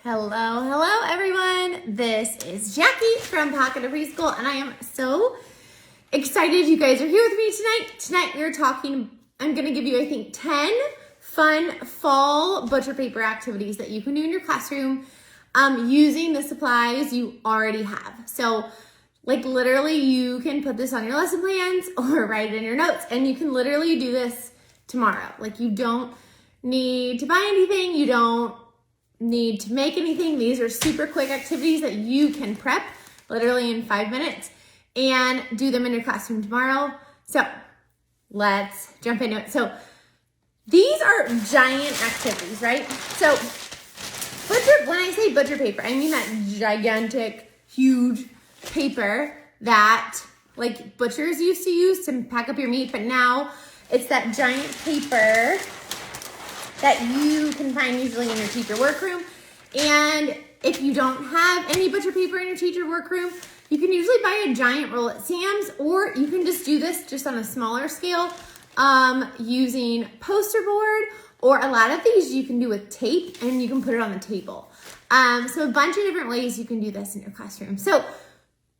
Hello everyone. This is Jackie from Pocket of Preschool, and I am so excited you guys are here with me tonight. Tonight I'm gonna give you, I think, 10 fun fall butcher paper activities that you can do in your classroom using the supplies you already have. So like literally you can put this on your lesson plans or write it in your notes, and you can literally do this tomorrow. Like you don't need to buy anything. You don't need to make anything. These are super quick activities that you can prep literally in 5 minutes and do them in your classroom tomorrow. So let's jump into it. So these are giant activities, right? So when I say butcher paper, I mean that gigantic, huge paper that like butchers used to use to pack up your meat, but now it's that giant paper that you can find usually in your teacher workroom. And if you don't have any butcher paper in your teacher workroom, you can usually buy a giant roll at Sam's, or you can just do this just on a smaller scale using poster board, or a lot of these you can do with tape and you can put it on the table. So a bunch of different ways you can do this in your classroom. So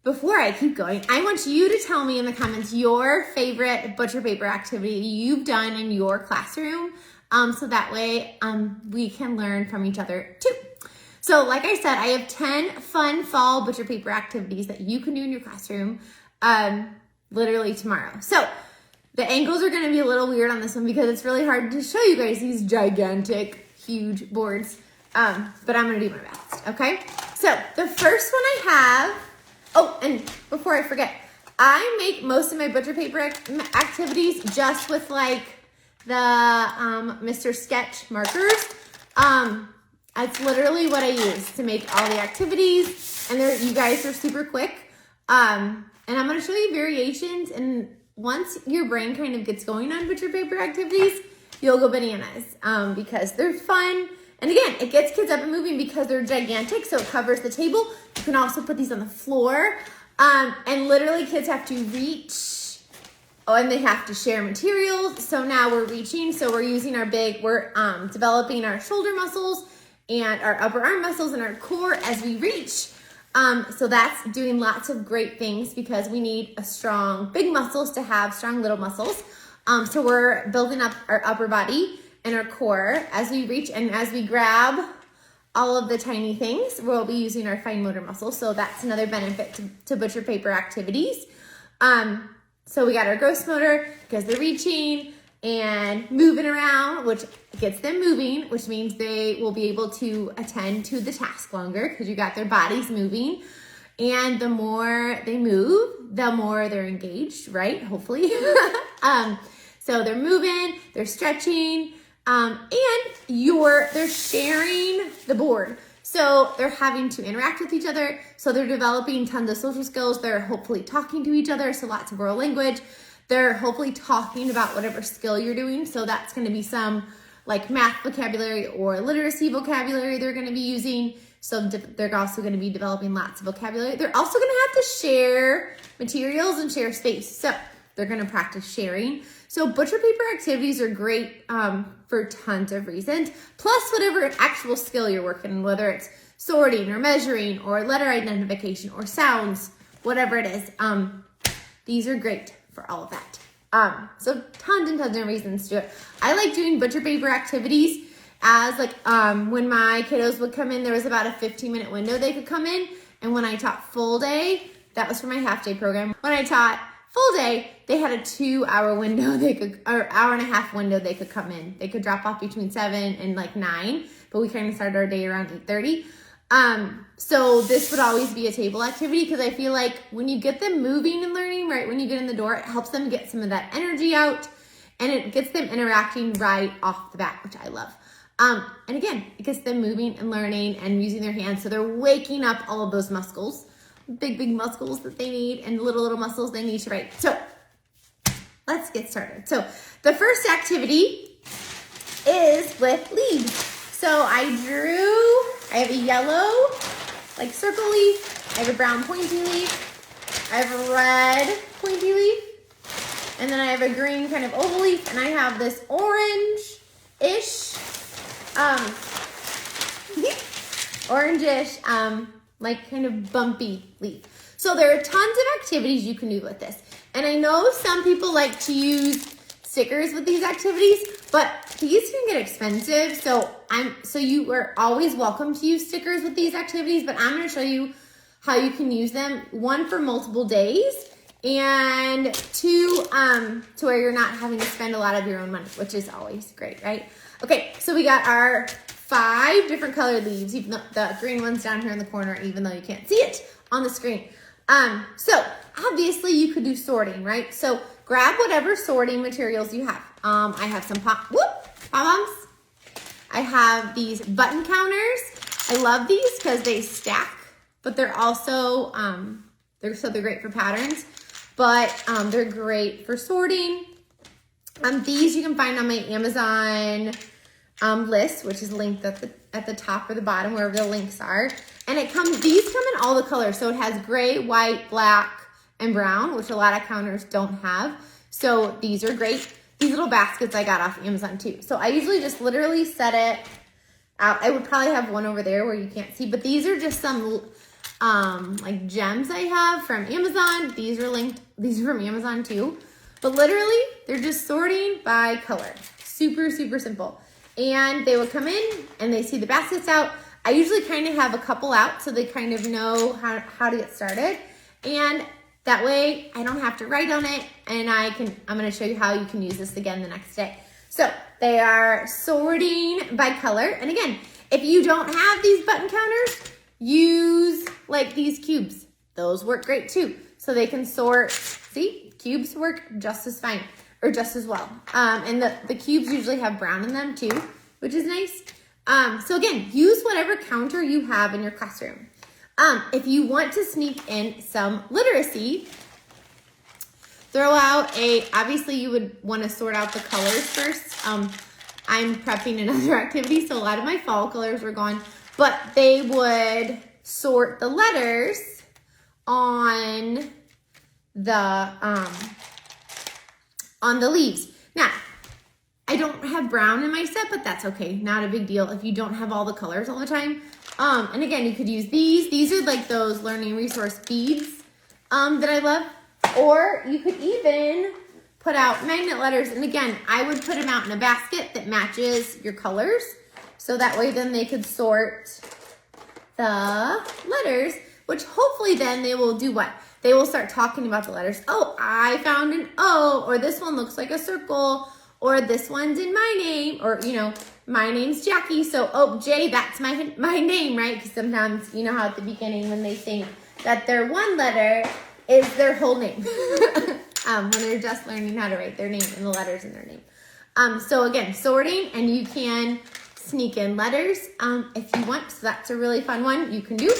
before I keep going, I want you to tell me in the comments your favorite butcher paper activity you've done in your classroom. So that way we can learn from each other too. So like I said, I have 10 fun fall butcher paper activities that you can do in your classroom literally tomorrow. So the angles are gonna be a little weird on this one because it's really hard to show you guys these gigantic, huge boards, but I'm gonna do my best, okay? So the first one I have, oh, and before I forget, I make most of my butcher paper activities just with like the Mr. Sketch markers. That's literally what I use to make all the activities, and you guys are super quick. And I'm gonna show you variations, and once your brain kind of gets going on butcher paper activities, you'll go bananas because they're fun. And again, it gets kids up and moving because they're gigantic, so it covers the table. You can also put these on the floor, and literally kids have to reach. Oh, and they have to share materials. So now we're reaching. So we're using we're developing our shoulder muscles and our upper arm muscles and our core as we reach. So that's doing lots of great things because we need strong big muscles to have strong little muscles. So we're building up our upper body and our core as we reach, and as we grab all of the tiny things, we'll be using our fine motor muscles. So that's another benefit to butcher paper activities. So we got our gross motor because they're reaching and moving around, which gets them moving, which means they will be able to attend to the task longer because you got their bodies moving. And the more they move, the more they're engaged, right? Hopefully. So they're moving, they're stretching, and they're sharing the board. So they're having to interact with each other. So they're developing tons of social skills. They're hopefully talking to each other. So lots of world language. They're hopefully talking about whatever skill you're doing. So that's going to be some like math vocabulary or literacy vocabulary they're going to be using. So they're also going to be developing lots of vocabulary. They're also going to have to share materials and share space. So they're going to practice sharing. So butcher paper activities are great for tons of reasons, plus whatever actual skill you're working on, whether it's sorting or measuring or letter identification or sounds, whatever it is. These are great for all of that. So tons and tons of reasons to do it. I like doing butcher paper activities as like when my kiddos would come in, there was about a 15-minute window they could come in. And when I taught full day, that was for my half day program. When I taught full day, they had a 2-hour window or hour and a half window they could come in. They could drop off between 7 and like 9, but we kind of started our day around 8:30. So this would always be a table activity because I feel like when you get them moving and learning, right when you get in the door, it helps them get some of that energy out, and it gets them interacting right off the bat, which I love. And again, it gets them moving and learning and using their hands, so they're waking up all of those muscles. Big muscles that they need and little muscles they need to write. So let's get started. So the first activity is with leaves. So I have a yellow like circle leaf, I have a brown pointy leaf, I have a red pointy leaf, and then I have a green kind of oval leaf, and I have this orange-ish orangish, like kind of bumpy leaf. So there are tons of activities you can do with this. And I know some people like to use stickers with these activities, but these can get expensive. So you are always welcome to use stickers with these activities, but I'm gonna show you how you can use them. One, for multiple days, and two, to where you're not having to spend a lot of your own money, which is always great, right? Okay, so we got our 5 different colored leaves, even though the green one's down here in the corner, even though you can't see it on the screen. So obviously you could do sorting, right? So grab whatever sorting materials you have. I have some pom-poms. I have these button counters. I love these because they stack, but they're also, they're great for patterns, but they're great for sorting. These you can find on my Amazon list, which is linked at the top or the bottom, wherever the links are. And these come in all the colors. So it has gray, white, black, and brown, which a lot of counters don't have. So these are great. These little baskets I got off Amazon too. So I usually just literally set it out. I would probably have one over there where you can't see, but these are just some like gems I have from Amazon. These are linked. These are from Amazon too. But literally, they're just sorting by color. Super, super simple. And they would come in and they see the baskets out. I usually kind of have a couple out so they kind of know how to get started. And that way I don't have to write on it, and I'm gonna show you how you can use this again the next day. So they are sorting by color. And again, if you don't have these button counters, use like these cubes. Those work great too. So they can sort, see, cubes work just as fine, or just as well. And the cubes usually have brown in them too, which is nice. So again, use whatever counter you have in your classroom. If you want to sneak in some literacy, throw out obviously you would want to sort out the colors first. I'm prepping another activity, so a lot of my fall colors are gone, but they would sort the letters on the leaves. Now, I don't have brown in my set, but that's okay. Not a big deal if you don't have all the colors all the time. And again, you could use these. These are like those learning resource beads that I love. Or you could even put out magnet letters. And again, I would put them out in a basket that matches your colors. So that way then they could sort the letters, which hopefully then they will do what? They will start talking about the letters. Oh, I found an O, or this one looks like a circle, or this one's in my name, or, you know, my name's Jackie, so, oh, J, that's my name, right? Because sometimes, you know how at the beginning when they think that their one letter is their whole name, when they're just learning how to write their name and the letters in their name. So again, sorting, and you can sneak in letters if you want, so that's a really fun one you can do.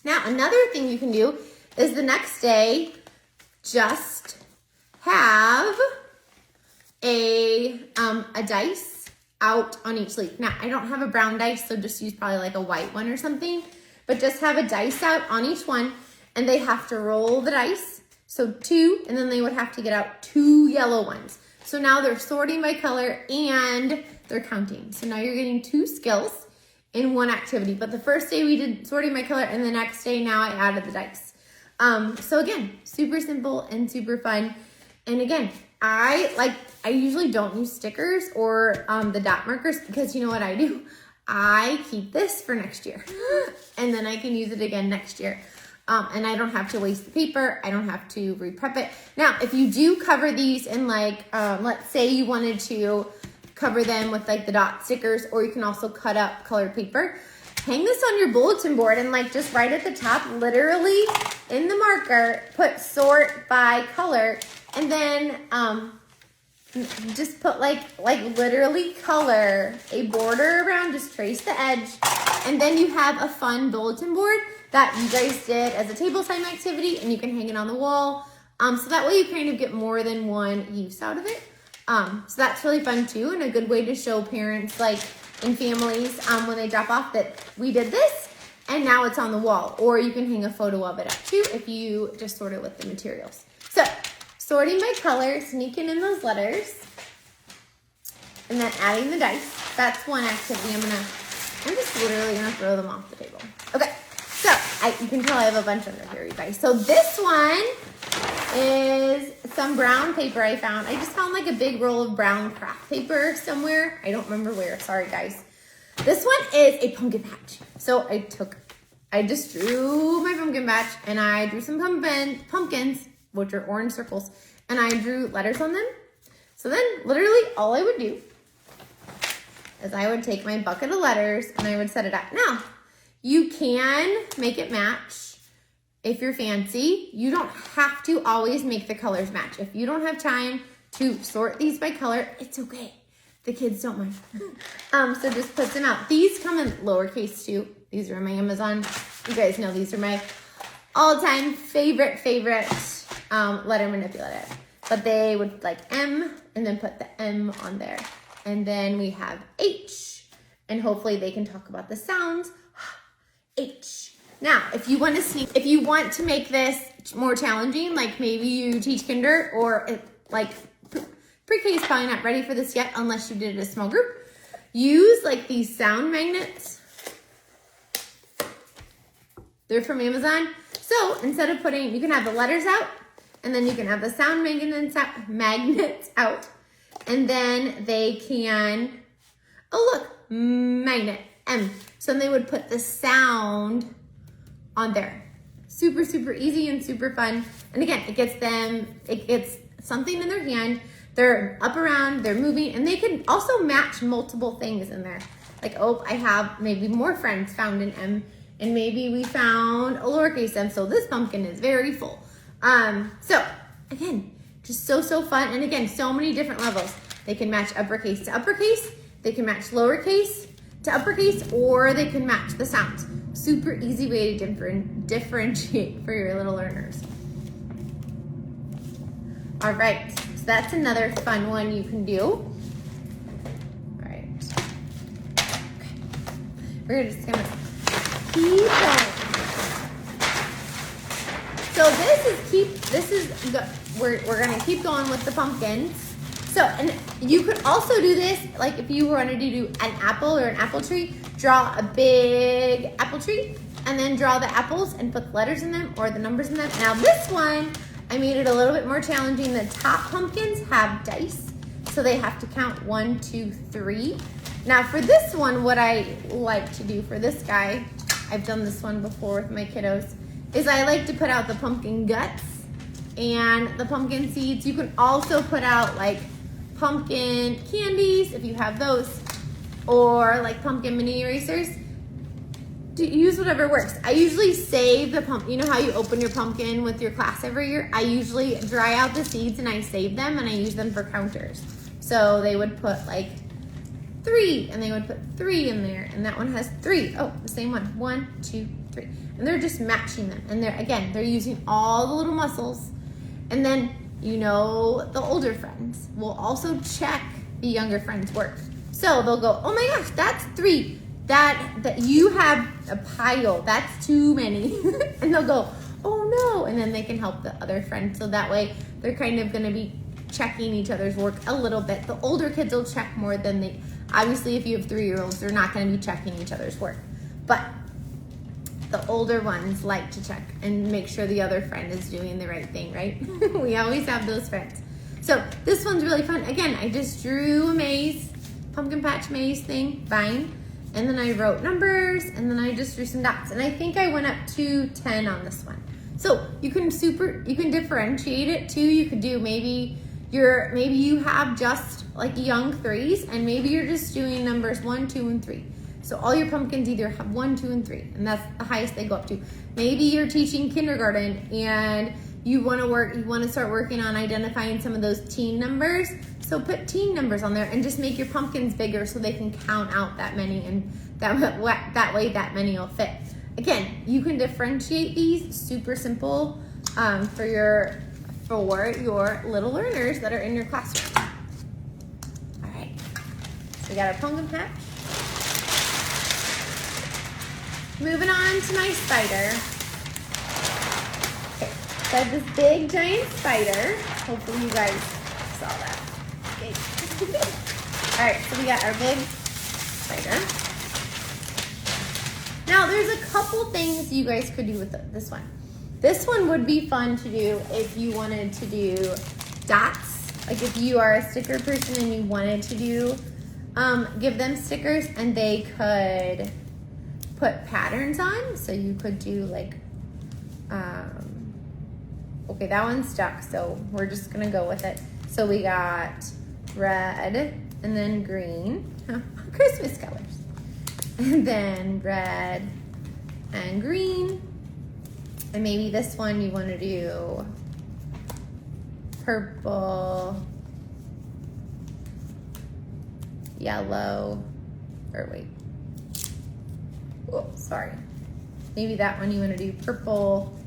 Now, another thing you can do is the next day, just have a dice out on each leaf. Now, I don't have a brown dice, so just use probably like a white one or something, but just have a dice out on each one, and they have to roll the dice. So 2, and then they would have to get out 2 yellow ones. So now they're sorting by color and they're counting. So now you're getting 2 skills in one activity. But the first day we did sorting by color, and the next day now I added the dice. So again, super simple and super fun. And again, I usually don't use stickers or the dot markers, because you know what I do? I keep this for next year and then I can use it again next year. And I don't have to waste the paper. I don't have to re-prep it. Now, if you do cover these in like, let's say you wanted to cover them with like the dot stickers, or you can also cut up colored paper, hang this on your bulletin board and like just right at the top, literally in the marker, put sort by color, and then just put like literally color a border around, just trace the edge, and then you have a fun bulletin board that you guys did as a table time activity, and you can hang it on the wall. So that way you kind of get more than one use out of it. So that's really fun too, and a good way to show parents like in families when they drop off that we did this and now it's on the wall. Or you can hang a photo of it up too if you just sort it with the materials. So sorting by color, sneaking in those letters, and then adding the dice. That's one activity I'm gonna I'm just literally gonna throw them off the table. Okay, so you can tell I have a bunch under here, you guys. So this one is some brown paper I found. I just found like a big roll of brown craft paper somewhere. I don't remember where, sorry guys. This one is a pumpkin patch. So I just drew my pumpkin patch and I drew some pumpkins, which are orange circles, and I drew letters on them. So then literally all I would do is I would take my bucket of letters and I would set it up. Now, you can make it match if you're fancy. You don't have to always make the colors match. If you don't have time to sort these by color, it's okay. The kids don't mind. So just put them out. These come in lowercase too. These are my Amazon. You guys know these are my all-time favorite letter manipulator. But they would like M and then put the M on there. And then we have H, and hopefully they can talk about the sounds. H. Now, if you want to make this more challenging, like maybe you teach kinder or like pre-K is probably not ready for this yet unless you did it in a small group. Use like these sound magnets. They're from Amazon. So instead of you can have the letters out, and then you can have the sound magnets out. And then they can, oh look, magnet, M. So then they would put the sound on there. Super, super easy and super fun. And again, it gets something in their hand. They're up around, they're moving, and they can also match multiple things in there. Like, oh, I have maybe more friends found in M, and maybe we found a lowercase m, so this pumpkin is very full. So again, just so fun. And again, so many different levels. They can match uppercase to uppercase. They can match lowercase to uppercase, or they can match the sounds. Super easy way to differentiate for your little learners. All right, so that's another fun one you can do. All right. Okay. We're just gonna keep going. So we're gonna keep going with the pumpkins. So, and you could also do this, like if you wanted to do an apple or an apple tree, draw a big apple tree and then draw the apples and put the letters in them or the numbers in them. Now this one, I made it a little bit more challenging. The top pumpkins have dice, so they have to count 1, 2, 3. Now for this one, what I like to do for this guy, I've done this one before with my kiddos, is I like to put out the pumpkin guts and the pumpkin seeds. You can also put out like pumpkin candies if you have those, or like pumpkin mini erasers. Use whatever works. I usually save the pumpkin. You know how you open your pumpkin with your class every year? I usually dry out the seeds and I save them and I use them for counters. So they would put like 3 and they would put 3 in there, and that one has 3. Oh, the same one. 1, 2, 3. And they're just matching them. And they're using all the little muscles. And then, you know, the older friends will also check the younger friends' work. So they'll go, oh my gosh, that's 3. That you have a pile, that's too many. And they'll go, oh no. And then they can help the other friend. So that way they're kind of gonna be checking each other's work a little bit. The older kids will check more than obviously if you have 3-year-olds, they're not gonna be checking each other's work. But the older ones like to check and make sure the other friend is doing the right thing, right? We always have those friends. So this one's really fun. Again, I just drew a maze, pumpkin patch maze thing, vine, and then I wrote numbers, and then I just drew some dots. And I think I went up to 10 on this one. So you can differentiate it too. You could do maybe you have just like young 3s, and maybe you're just doing numbers 1, 2, and 3. So all your pumpkins either have 1, 2, and 3, and that's the highest they go up to. Maybe you're teaching kindergarten and you want to start working on identifying some of those teen numbers. So put teen numbers on there and just make your pumpkins bigger so they can count out that many, and that way that many will fit. Again, you can differentiate these, super simple, for your little learners that are in your classroom. All right, so we got our pumpkin patch. Moving on to my spider. Okay, so I have this big giant spider. Hopefully you guys saw that. Okay. All right, so we got our big spider. Now, there's a couple things you guys could do with this one. This one would be fun to do if you wanted to do dots. Like if you are a sticker person and you wanted to do, give them stickers and they could put patterns on. So you could do like, okay, that one's stuck, so we're just gonna go with it. So we got red and then green, Christmas colors. And then red and green. And maybe this one you wanna do purple, yellow, or wait. Oh, sorry. Maybe that one you wanna do purple,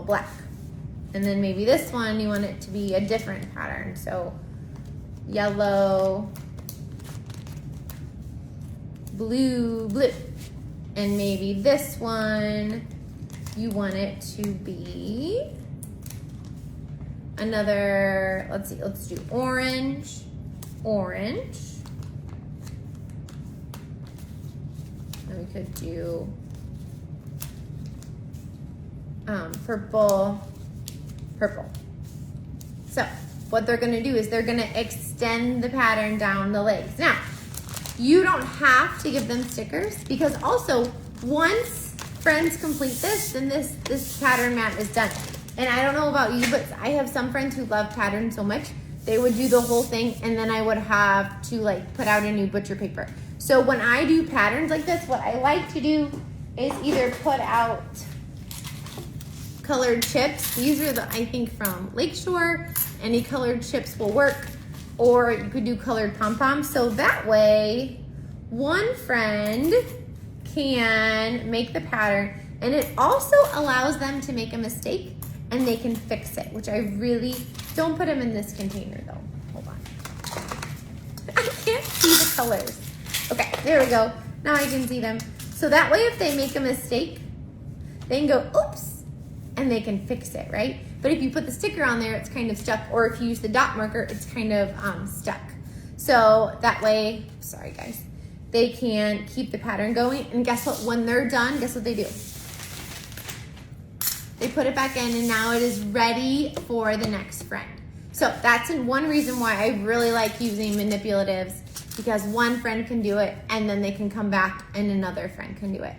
black. And then maybe this one you want it to be a different pattern. So yellow, blue, blue. And maybe this one you want it to be another, let's see, let's do orange, orange. And we could do purple, purple. So what they're gonna do is they're gonna extend the pattern down the legs. Now, you don't have to give them stickers because also once friends complete this, then this pattern mat is done. And I don't know about you, but I have some friends who love patterns so much, they would do the whole thing and then I would have to like put out a new butcher paper. So when I do patterns like this, what I like to do is either put out colored chips. These are the, I think, from Lakeshore. Any colored chips will work. Or you could do colored pom-poms. So that way, one friend can make the pattern and it also allows them to make a mistake and they can fix it, which I really, don't put them in this container though. Hold on. I can't see the colors. Okay, there we go. Now I can see them. So that way if they make a mistake, they can go, oops, and they can fix it, right? But if you put the sticker on there, it's kind of stuck. Or if you use the dot marker, it's kind of stuck. So that way, sorry guys, they can keep the pattern going. And guess what? When they're done, guess what they do? They put it back in and now it is ready for the next friend. So that's one reason why I really like using manipulatives, because one friend can do it and then they can come back and another friend can do it.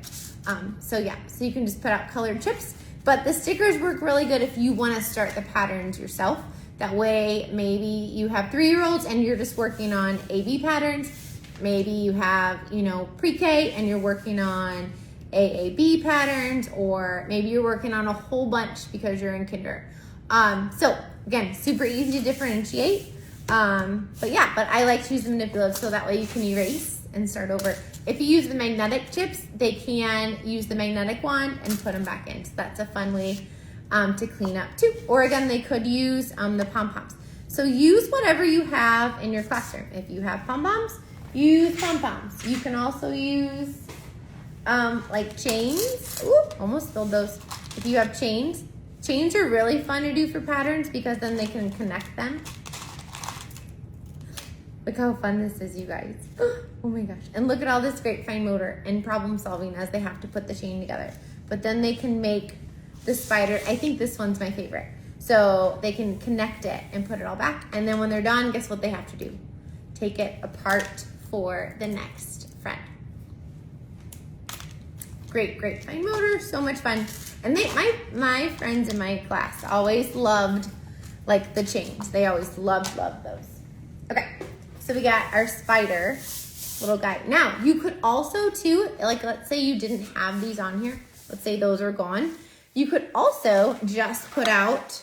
So yeah, so you can just put out colored chips. But the stickers work really good if you want to start the patterns yourself. That way, maybe you have 3-year-olds and you're just working on AB patterns. Maybe you have, you know, pre-K and you're working on AAB patterns, or maybe you're working on a whole bunch because you're in kinder. So again, super easy to differentiate. But yeah, but I like to use the manipulative so that way you can erase and start over. If you use the magnetic chips, they can use the magnetic wand and put them back in. So that's a fun way to clean up too. Or again, they could use the pom-poms. So use whatever you have in your classroom. If you have pom-poms, use pom-poms. You can also use like chains. Ooh, almost spilled those. If you have chains, chains are really fun to do for patterns because then they can connect them. Look how fun this is, you guys. Oh my gosh. And look at all this great fine motor and problem solving as they have to put the chain together. But then they can make the spider. I think this one's my favorite. So they can connect it and put it all back. And then when they're done, guess what they have to do? Take it apart for the next friend. Great, great fine motor. So much fun. And my friends in my class always loved like the chains. They always loved those. Okay. So we got our spider little guy. Now, you could also too, like let's say you didn't have these on here. Let's say those are gone. You could also just put out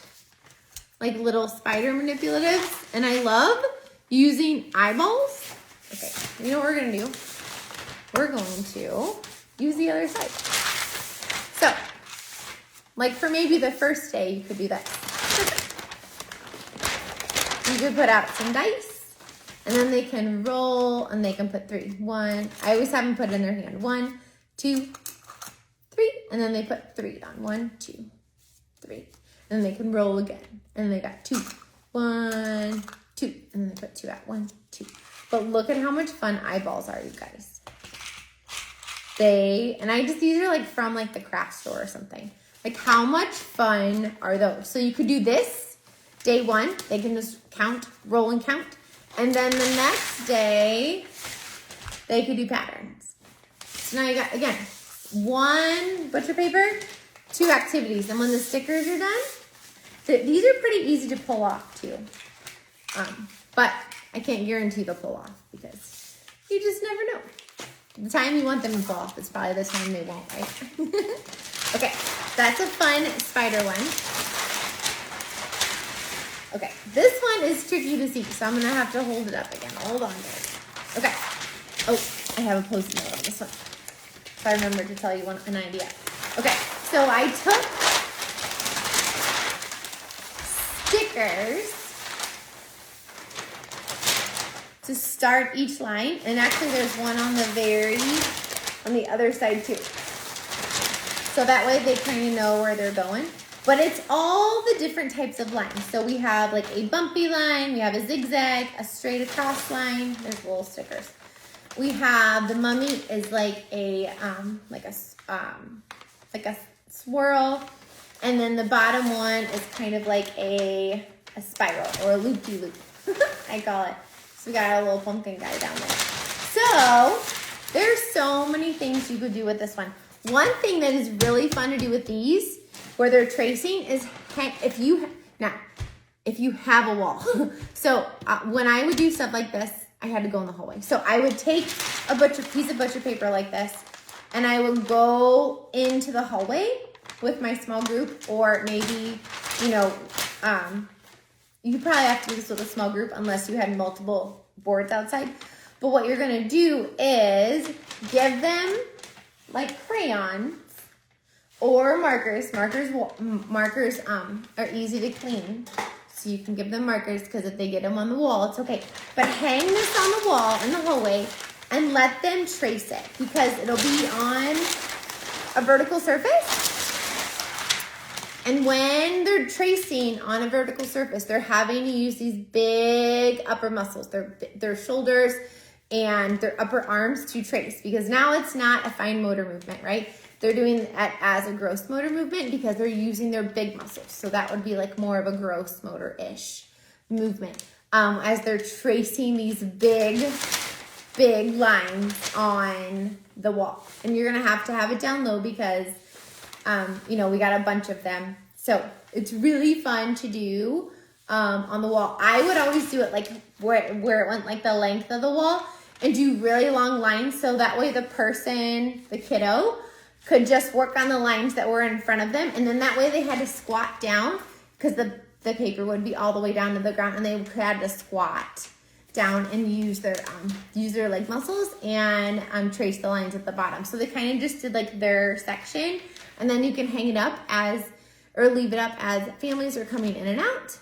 like little spider manipulatives. And I love using eyeballs. Okay, you know what we're gonna do? We're going to use the other side. So, like for maybe the first day, you could do that. You could put out some dice. And then they can roll and they can put 3. 1, I always have them put it in their hand. 1, 2, 3. And then they put 3 on. 1, 2, 3. And then they can roll again. And they got 2. 1, 2. And then they put 2 out. 1, 2. But look at how much fun eyeballs are, you guys. these are like from like the craft store or something. Like how much fun are those? So you could do this day 1. They can just count, roll and count. And then the next day, they could do patterns. So now you got, again, 1 butcher paper, 2 activities. And when the stickers are done, these are pretty easy to pull off too. But I can't guarantee they'll pull off because you just never know. The time you want them to pull off is probably the time they won't, right? Okay, that's a fun spider one. Okay, this one is tricky to see, so I'm gonna have to hold it up again. Hold on, guys. Okay. Oh, I have a post-it note on this one. So I remember to tell you an idea. Okay, so I took stickers to start each line, and actually there's one on the other side too. So that way they kind of know where they're going. But it's all the different types of lines. So we have like a bumpy line, we have a zigzag, a straight across line. There's little stickers. We have the mummy is like a swirl, and then the bottom one is kind of like a spiral or a loop-de-loop. I call it. So we got a little pumpkin guy down there. So there's so many things you could do with this one. One thing that is really fun to do with these, where they're tracing, is if you have a wall. So when I would do stuff like this, I had to go in the hallway. So I would take a piece of butcher paper like this, and I would go into the hallway with my small group, or maybe, you probably have to do this with a small group unless you had multiple boards outside. But what you're gonna do is give them like crayons or markers. Markers are easy to clean. So you can give them markers because if they get them on the wall, it's okay. But hang this on the wall in the hallway and let them trace it because it'll be on a vertical surface. And when they're tracing on a vertical surface, they're having to use these big upper muscles, their shoulders and their upper arms to trace, because now it's not a fine motor movement, right? They're doing it as a gross motor movement because they're using their big muscles. So that would be like more of a gross motor-ish movement as they're tracing these big lines on the wall. And you're gonna have to have it down low because we got a bunch of them. So it's really fun to do on the wall. I would always do it like where it went like the length of the wall and do really long lines, so that way the kiddo, could just work on the lines that were in front of them, and then that way they had to squat down because the paper would be all the way down to the ground, and they had to squat down and use their leg muscles and trace the lines at the bottom. So they kind of just did like their section, and then you can hang it up or leave it up as families are coming in and out,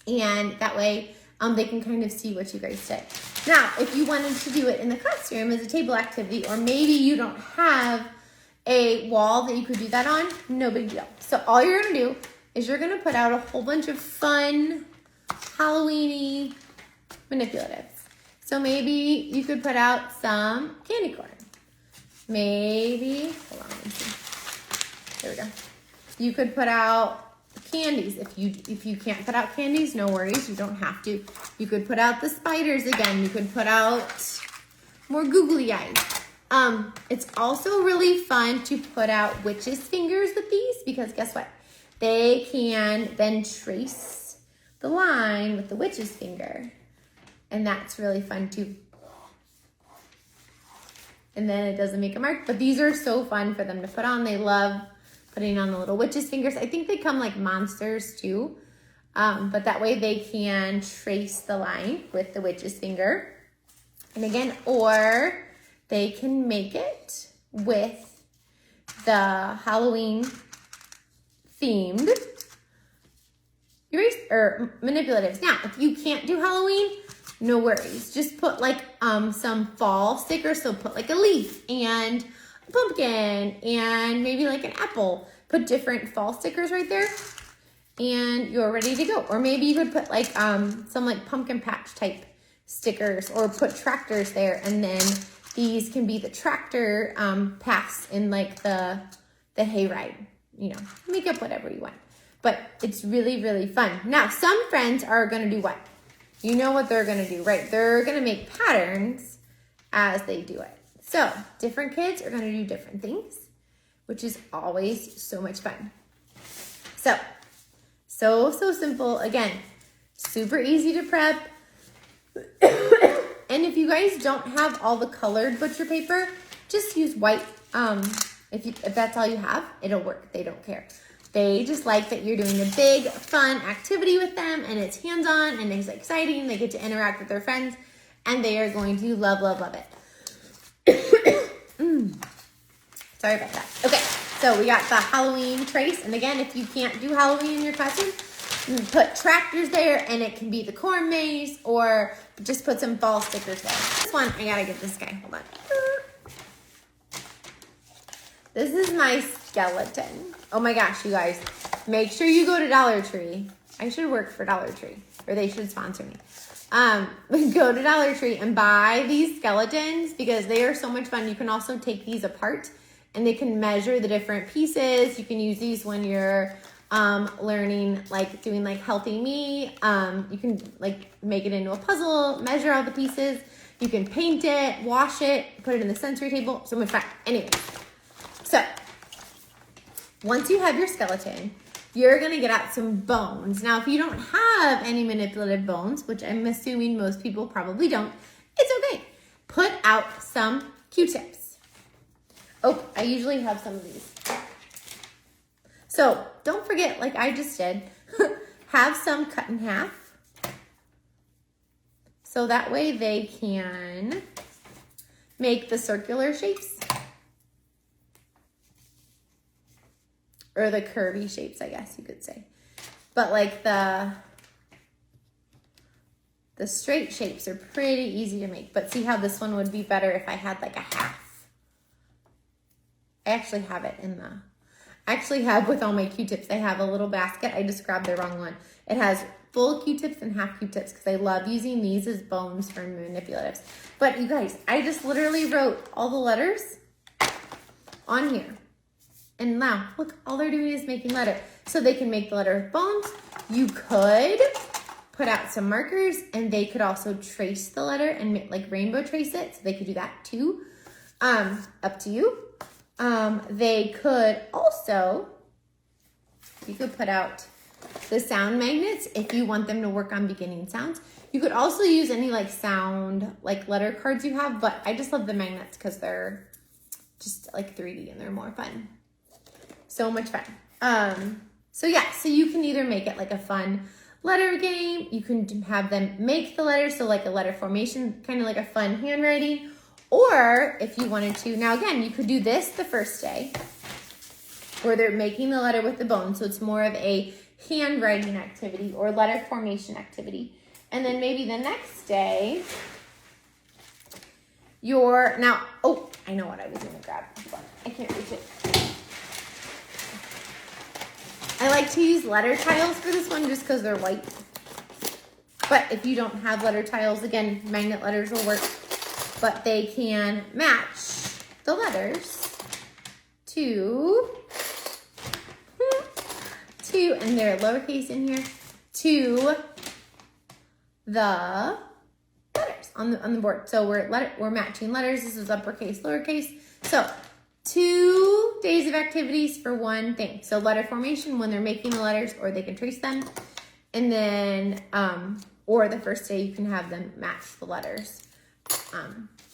and that way they can kind of see what you guys did. Now, if you wanted to do it in the classroom as a table activity, or maybe you don't have a wall that you could do that on, no big deal. So all you're gonna do is you're gonna put out a whole bunch of fun Halloween-y manipulatives. So maybe you could put out some candy corn. Maybe, hold on, let me see. There we go. You could put out candies. If you can't put out candies, no worries, you don't have to. You could put out the spiders again. You could put out more googly eyes. It's also really fun to put out witches' fingers with these, because guess what? They can then trace the line with the witch's finger, and that's really fun too. And then it doesn't make a mark, but these are so fun for them to put on. They love putting on the little witch's fingers. I think they come like monsters too, but that way they can trace the line with the witch's finger. And again, or they can make it with the Halloween themed erase or manipulatives. Now, if you can't do Halloween, no worries. Just put like some fall stickers. So put like a leaf and a pumpkin and maybe like an apple. Put different fall stickers right there and you're ready to go. Or maybe you could put like some like pumpkin patch type stickers, or put tractors there, and then These can be the tractor paths in like the hayride. You know, make up whatever you want. But it's really, really fun. Now, some friends are going to do what? You know what they're going to do, right? They're going to make patterns as they do it. So different kids are going to do different things, which is always so much fun. So simple. Again, super easy to prep. And if you guys don't have all the colored butcher paper, just use white. If that's all you have, it'll work. They don't care. They just like that you're doing a big, fun activity with them, and it's hands-on, and it's exciting. They get to interact with their friends, and they are going to love, love, love it. Sorry about that. Okay, so we got the Halloween trace, and again, if you can't do Halloween in your classroom, you can put tractors there, and it can be the corn maze, or just put some fall stickers there. This one, I gotta get this guy. Hold on. This is my skeleton. Oh my gosh, you guys. Make sure you go to Dollar Tree. I should work for Dollar Tree, or they should sponsor me. Go to Dollar Tree and buy these skeletons because they are so much fun. You can also take these apart and they can measure the different pieces. You can use these when you're learning, like doing like healthy me. You can like make it into a puzzle, measure all the pieces. You can paint it, wash it, put it in the sensory table. So much fun. Anyway. So, once you have your skeleton, you're going to get out some bones. Now, if you don't have any manipulative bones, which I'm assuming most people probably don't, it's okay. Put out some Q-tips. Oh, I usually have some of these. So, don't forget, like I just did, have some cut in half. So that way they can make the circular shapes. Or the curvy shapes, I guess you could say. But like the straight shapes are pretty easy to make. But see how this one would be better if I had like a half. I actually have it in the... I actually have with all my Q-tips, I have a little basket. I just grabbed the wrong one. It has full Q-tips and half Q-tips because I love using these as bones for manipulatives. But you guys, I just literally wrote all the letters on here. And now, look, all they're doing is making letter. So they can make the letter with bones. You could put out some markers and they could also trace the letter and make, like rainbow trace it. So they could do that too. Up to you. They could also, you could put out the sound magnets if you want them to work on beginning sounds. You could also use any like sound, like letter cards you have, but I just love the magnets because they're just like 3D and they're more fun. So much fun. So yeah, so you can either make it like a fun letter game. You can have them make the letters. So like a letter formation, kind of like a fun handwriting. Or if you wanted to, now again, you could do this the first day where they're making the letter with the bone. So it's more of a handwriting activity or letter formation activity. And then maybe the next day, oh, I know what I was going to grab. I can't reach it. I like to use letter tiles for this one just because they're white. But if you don't have letter tiles, again, magnet letters will work. But they can match the letters to, and they're lowercase in here, to the letters on the board. So we're matching letters. This is uppercase, lowercase. So 2 days of activities for one thing. So letter formation when they're making the letters or they can trace them. And then, or the first day you can have them match the letters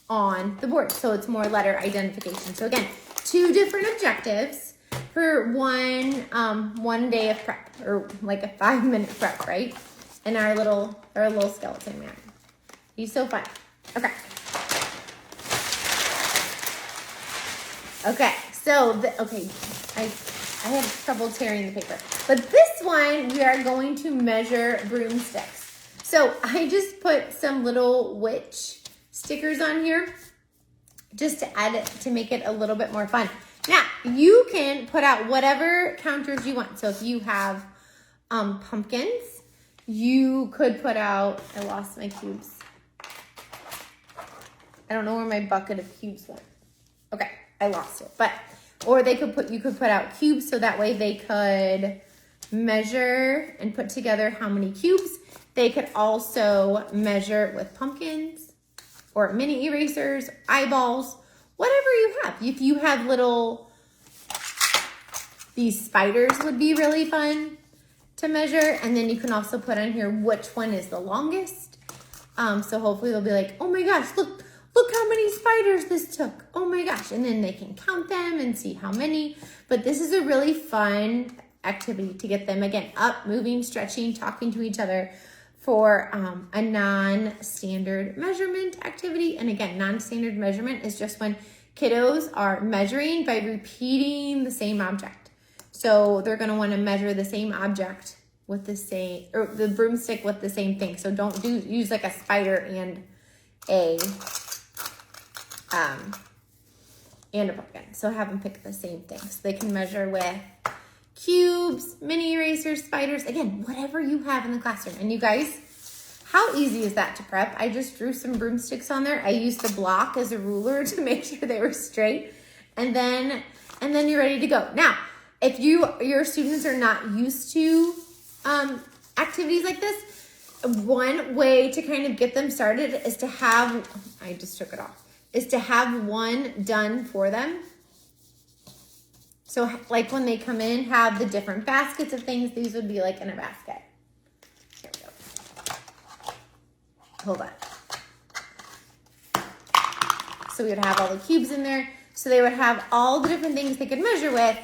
on the board. So it's more letter identification. So again, 2 different objectives for one day of prep or like a 5-minute prep, right? And our little skeleton man. He's so fun. Okay. Okay, so, I have trouble tearing the paper. But this one, we are going to measure broomsticks. So I just put some little witch stickers on here just to add it, to make it a little bit more fun. Now, you can put out whatever counters you want. So if you have pumpkins, you could put out, I lost my cubes. I don't know where my bucket of cubes went. Okay, I lost it. But, or you could put out cubes so that way they could measure and put together how many cubes. They could also measure with pumpkins or mini erasers, eyeballs, whatever you have. If you have these spiders would be really fun to measure. And then you can also put on here which one is the longest. So hopefully they'll be like, oh my gosh, look how many spiders this took. Oh my gosh. And then they can count them and see how many. But this is a really fun activity to get them, again, up, moving, stretching, talking to each other for a non-standard measurement activity. And again, non-standard measurement is just when kiddos are measuring by repeating the same object. So they're going to want to measure the same object with the broomstick with the same thing. So don't use like a spider and a pumpkin. So have them pick the same thing. So they can measure with cubes, mini erasers, spiders, again, whatever you have in the classroom. And you guys, how easy is that to prep? I just drew some broomsticks on there. I used the block as a ruler to make sure they were straight. And then you're ready to go. Now, if your students are not used to activities like this, one way to kind of get them started is to have, I just took it off, is to have one done for them. So like when they come in, have the different baskets of things. These would be like in a basket. Here we go. Hold on. So we would have all the cubes in there. So they would have all the different things they could measure with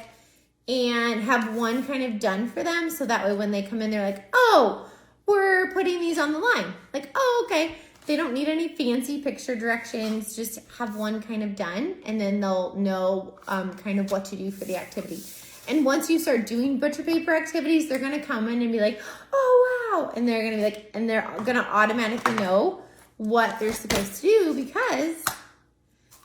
and have one kind of done for them. So that way when they come in, they're like, oh, we're putting these on the line. Like, oh, okay. They don't need any fancy picture directions. Just have one kind of done, and then they'll know kind of what to do for the activity. And once you start doing butcher paper activities, they're gonna come in and be like, oh, wow. And they're gonna be like, and they're gonna automatically know what they're supposed to do because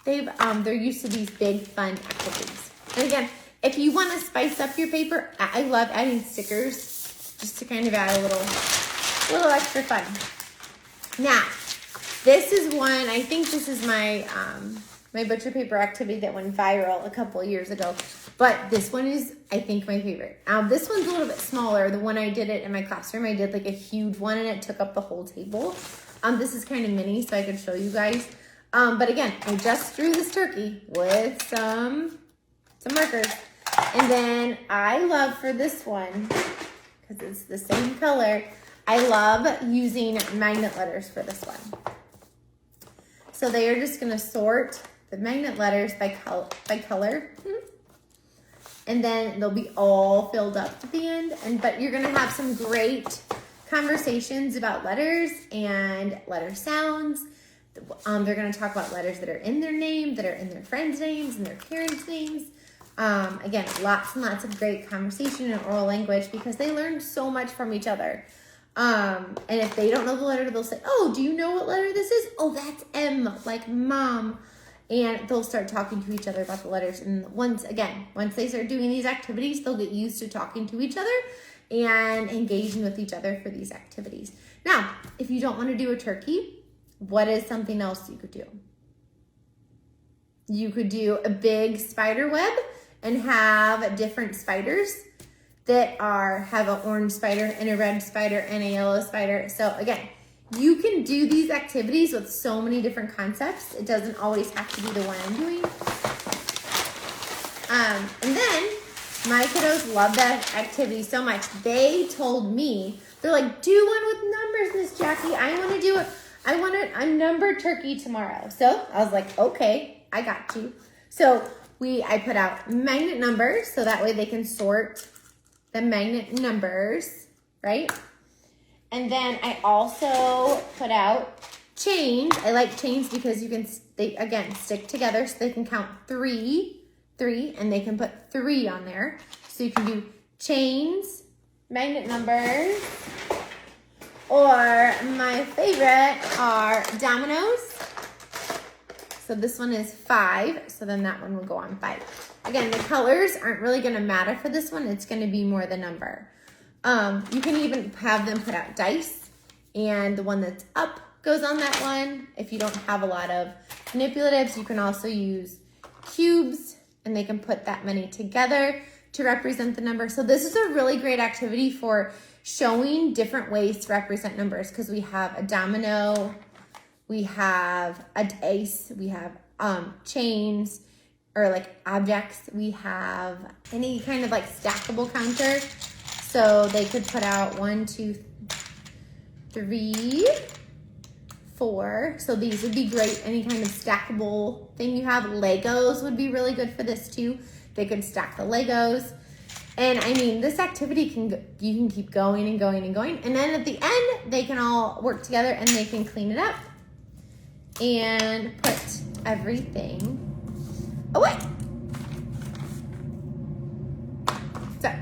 they're used to these big fun activities. And again, if you wanna spice up your paper, I love adding stickers just to kind of add a little extra fun. Now, this is one, I think this is my my butcher paper activity that went viral a couple of years ago. But this one is, I think, my favorite. Now, this one's a little bit smaller. The one I did it in my classroom, I did like a huge one and it took up the whole table. This is kind of mini, so I could show you guys. But again, I just drew this turkey with some markers. And then I love for this one, because it's the same color, I love using magnet letters for this one. So they are just going to sort the magnet letters by color. And then they'll be all filled up at the end. But you're going to have some great conversations about letters and letter sounds. They're going to talk about letters that are in their name, that are in their friends' names, and their parents' names. Again, lots and lots of great conversation and oral language because they learn so much from each other. And if they don't know the letter, they'll say, oh, do you know what letter this is? Oh, that's M, like mom. And they'll start talking to each other about the letters. And once they start doing these activities, they'll get used to talking to each other and engaging with each other for these activities. Now, if you don't want to do a turkey, what is something else you could do? You could do a big spider web and have different spiders that have an orange spider and a red spider and a yellow spider. So again, you can do these activities with so many different concepts. It doesn't always have to be the one I'm doing. And then my kiddos love that activity so much. They told me, they're like, do one with numbers, Miss Jackie. I want to do it. I want a numbered turkey tomorrow. So I was like, okay, I got you. So I put out magnet numbers so that way they can sort the magnet numbers, right? And then I also put out chains. I like chains because they again stick together so they can count three, and they can put 3 on there. So you can do chains, magnet numbers, or my favorite are dominoes. So this one is 5, so then that one will go on 5. Again, the colors aren't really gonna matter for this one. It's gonna be more the number. You can even have them put out dice, and the one that's up goes on that one. If you don't have a lot of manipulatives, you can also use cubes, and they can put that many together to represent the number. So this is a really great activity for showing different ways to represent numbers, because we have a domino, we have a dice, we have chains, or like objects, we have any kind of like stackable counter. So they could put out 1, 2, 3, 4. So these would be great. Any kind of stackable thing you have. Legos would be really good for this too. They could stack the Legos. And I mean, this activity you can keep going and going and going. And then at the end, they can all work together and they can clean it up and put everything away. So,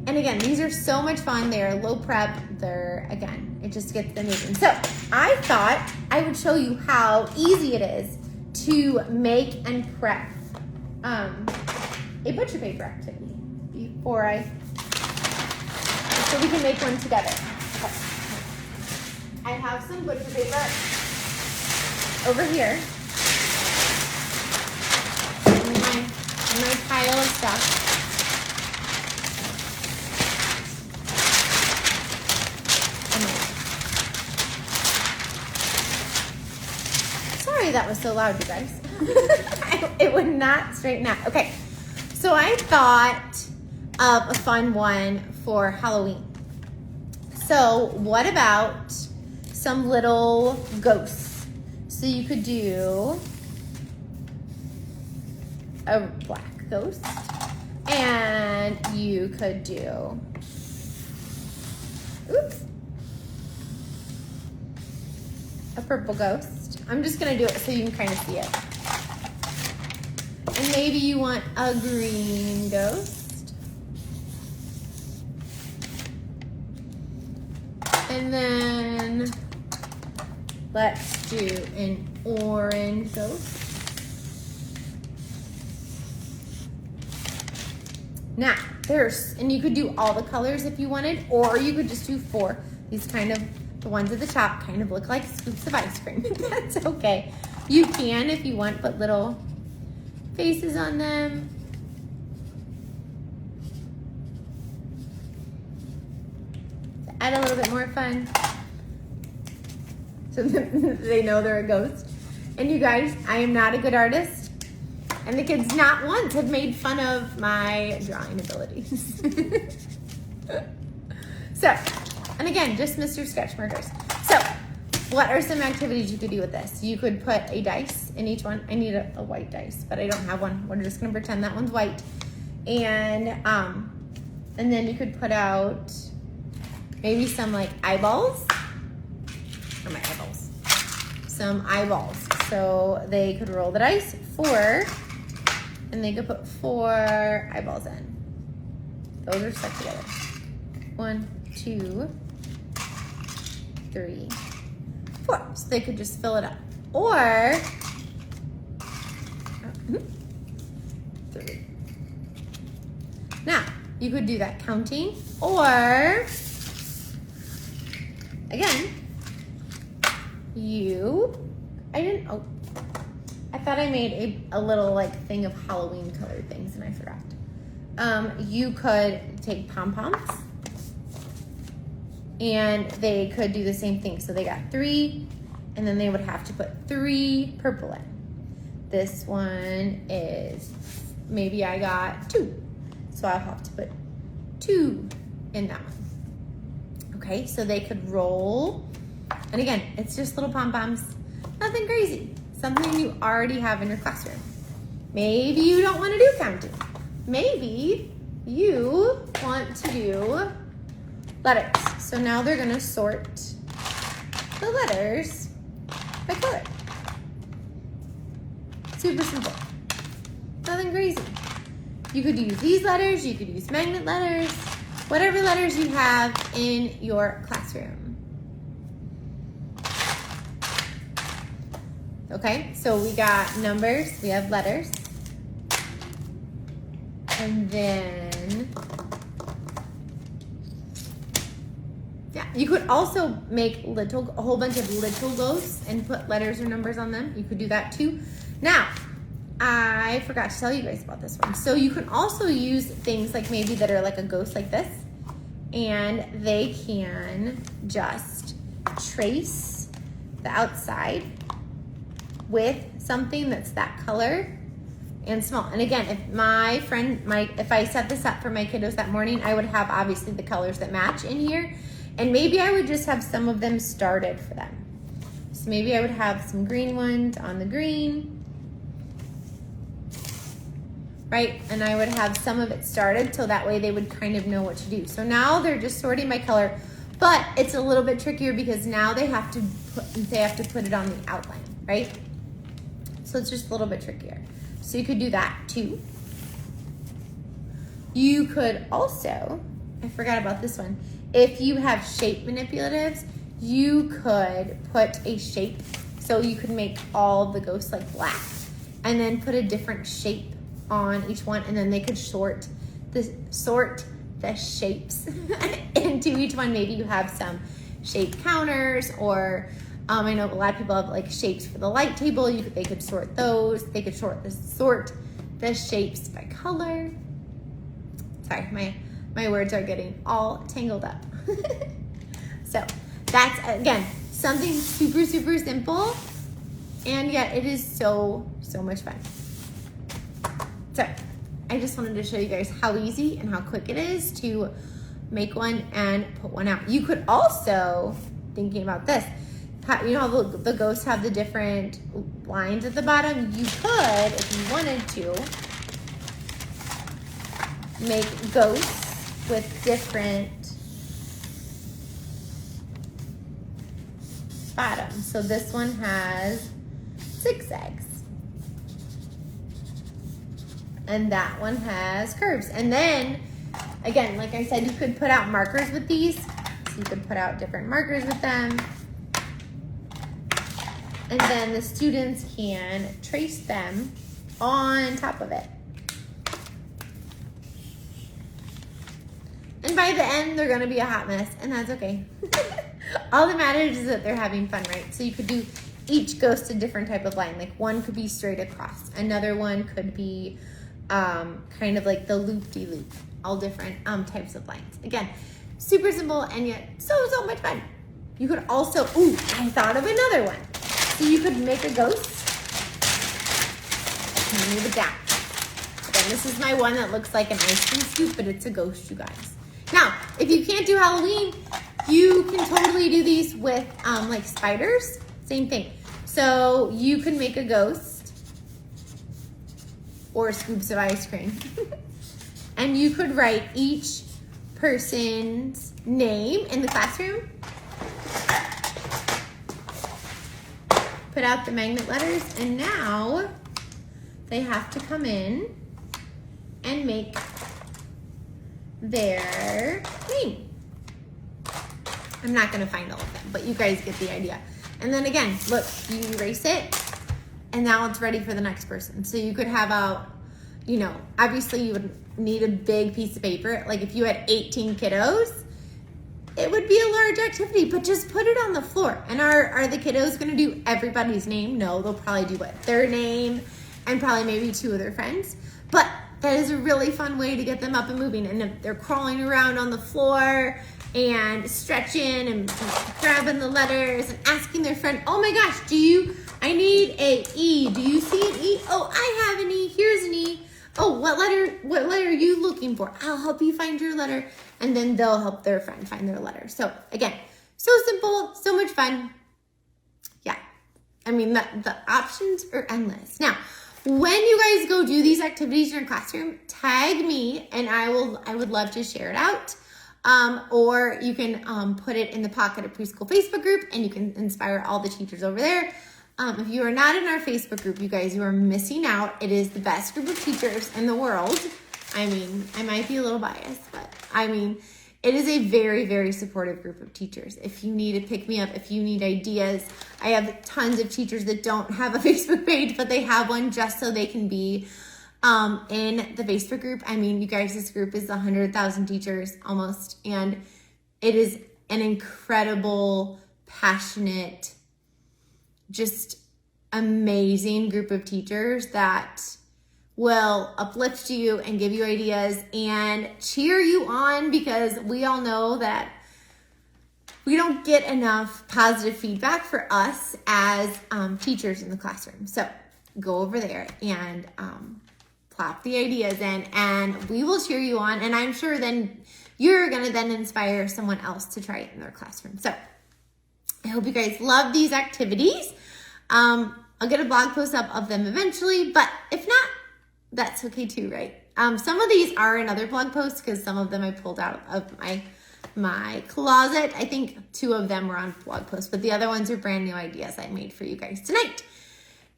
and again, these are so much fun. They are low prep. Again, it just gets them moving. So I thought I would show you how easy it is to make and prep a butcher paper activity so we can make one together. Okay. I have some butcher paper over here in my pile of stuff. Sorry that was so loud, you guys. It would not straighten out. Okay, so I thought of a fun one for Halloween. So what about some little ghosts? So you could do a black ghost, and you could do, a purple ghost. I'm just gonna do it so you can kind of see it. And maybe you want a green ghost. And then let's do an orange ghost. Now, and you could do all the colors if you wanted, or you could just do 4. These kind of, the ones at the top kind of look like scoops of ice cream. That's okay. You can, if you want, put little faces on them. To add a little bit more fun. So they know they're a ghost. And you guys, I am not a good artist. And the kids not once have made fun of my drawing abilities. So, and again, just Mr. Sketch Markers. So, what are some activities you could do with this? You could put a dice in each one. I need a white dice, but I don't have one. We're just gonna pretend that one's white. And then you could put out maybe some like eyeballs. Or my eyeballs. Some eyeballs. So they could roll the dice, 4, and they could put 4 eyeballs in. Those are stuck together. 1, 2, 3, 4. So they could just fill it up. Or 3. Now, you could do that counting, or again, I thought I made a little like thing of Halloween colored things and I forgot. You could take pom-poms and they could do the same thing. So they got 3 and then they would have to put 3 purple in. This one is, maybe I got 2. So I'll have to put 2 in that one. Okay, so they could roll. And again, it's just little pom-poms, nothing crazy. Something you already have in your classroom. Maybe you don't want to do counting. Maybe you want to do letters. So now they're gonna sort the letters by color. Super simple, nothing crazy. You could use these letters, you could use magnet letters, whatever letters you have in your classroom. Okay, so we got numbers, we have letters, and then Yeah, you could also make a whole bunch of little ghosts and put letters or numbers on them. You could do that too. Now, I forgot to tell you guys about this one. So you can also use things like maybe that are like a ghost like this, and they can just trace the outside with something that's that color and small. And again, if I set this up for my kiddos that morning, I would have obviously the colors that match in here. And maybe I would just have some of them started for them. So maybe I would have some green ones on the green, right? And I would have some of it started so that way they would kind of know what to do. So now they're just sorting by color, but it's a little bit trickier because now they have to put it on the outline, right? So it's just a little bit trickier. So you could do that too. You could also, I forgot about this one. If you have shape manipulatives, you could put a shape. So you could make all of the ghosts like black and then put a different shape on each one, and then they could sort the shapes into each one. Maybe you have some shape counters, or I know a lot of people have like shapes for the light table. They could sort those. They could sort the shapes by color. Sorry, my words are getting all tangled up. So that's, again, something super, super simple, and yet it is so, so much fun. So I just wanted to show you guys how easy and how quick it is to make one and put one out. You could also, thinking about this, you know how the ghosts have the different lines at the bottom? You could, if you wanted to, make ghosts with different bottoms. So this one has zigzags, and that one has curves. And then, again, like I said, you could put out markers with these. So you could put out different markers with them. And then the students can trace them on top of it. And by the end, they're gonna be a hot mess, and that's okay. All that matters is that they're having fun, right? So you could do each ghost a different type of line. Like one could be straight across. Another one could be kind of like the loop-de-loop. All different types of lines. Again, super simple and yet so, so much fun. You could also, ooh, I thought of another one. So you could make a ghost. Move it down. Again, this is my one that looks like an ice cream scoop, but it's a ghost, you guys. Now, if you can't do Halloween, you can totally do these with like spiders. Same thing. So you can make a ghost or scoops of ice cream. And you could write each person's name in the classroom. Put out the magnet letters, and now they have to come in and make their name. I'm not gonna find all of them, but you guys get the idea. And then again, look, you erase it, and now it's ready for the next person. So you could have out, you know, obviously you would need a big piece of paper. Like if you had 18 kiddos, it would be a large activity, but just put it on the floor. And are the kiddos gonna do everybody's name? No, they'll probably do what? Their name and probably maybe two of their friends. But that is a really fun way to get them up and moving. And if they're crawling around on the floor and stretching and grabbing the letters and asking their friend, oh my gosh, I need a E. Do you see an E? Oh, I have an E, here's an E. Oh, what letter are you looking for? I'll help you find your letter. And then they'll help their friend find their letter. So again, so simple, so much fun. Yeah, I mean, the options are endless. Now, when you guys go do these activities in your classroom, tag me and I would love to share it out. Or you can put it in the Pocket of Preschool Facebook group, and you can inspire all the teachers over there. If you are not in our Facebook group, you guys, you are missing out. It is the best group of teachers in the world. I mean, I might be a little biased, but I mean, it is a very, very supportive group of teachers. If you need to pick me up, if you need ideas, I have tons of teachers that don't have a Facebook page, but they have one just so they can be in the Facebook group. I mean, you guys, this group is 100,000 teachers almost, and it is an incredible, passionate, just amazing group of teachers that will uplift you and give you ideas and cheer you on, because we all know that we don't get enough positive feedback for us as teachers in the classroom. So go over there and plop the ideas in, and we will cheer you on. And I'm sure then you're going to then inspire someone else to try it in their classroom. So I hope you guys love these activities. I'll get a blog post up of them eventually, but if not, that's okay too, right? Some of these are in other blog posts because some of them I pulled out of my closet. I think 2 of them were on blog posts, but the other ones are brand new ideas I made for you guys tonight.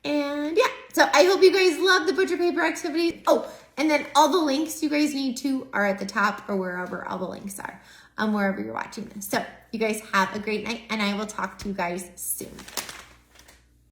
And yeah, so I hope you guys love the butcher paper activities. Oh, and then all the links you guys need to are at the top or wherever all the links are, wherever you're watching this. So you guys have a great night, and I will talk to you guys soon.